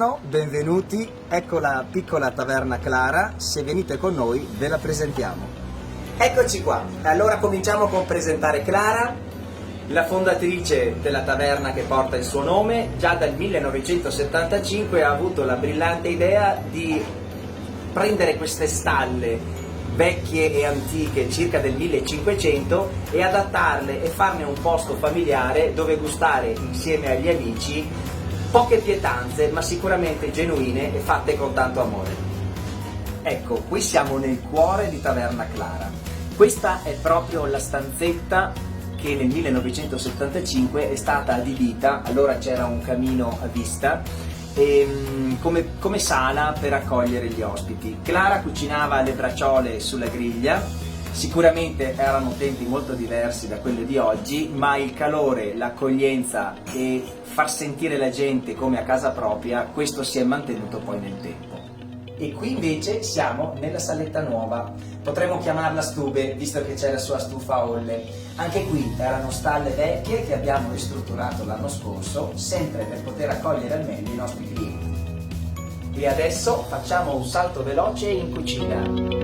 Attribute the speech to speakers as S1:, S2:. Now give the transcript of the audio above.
S1: Buongiorno, benvenuti, ecco la piccola taverna Clara, se venite con noi ve la presentiamo. Eccoci qua, allora cominciamo con presentare Clara, la fondatrice della taverna che porta il suo nome. Già dal 1975 ha avuto la brillante idea di prendere queste stalle vecchie e antiche, circa del 1500, e adattarle e farne un posto familiare dove gustare insieme agli amici poche pietanze, ma sicuramente genuine e fatte con tanto amore. Ecco, qui siamo nel cuore di Taverna Clara. Questa è proprio la stanzetta che nel 1975 è stata adibita, allora c'era un camino a vista, come sala per accogliere gli ospiti. Clara cucinava le braciole sulla griglia, sicuramente erano tempi molto diversi da quelli di oggi, ma il calore, l'accoglienza e far sentire la gente come a casa propria, questo si è mantenuto poi nel tempo. E qui invece siamo nella saletta nuova, potremmo chiamarla stube, visto che c'è la sua stufa a olle. Anche qui erano stalle vecchie che abbiamo ristrutturato l'anno scorso, sempre per poter accogliere al meglio i nostri clienti. E adesso facciamo un salto veloce in cucina.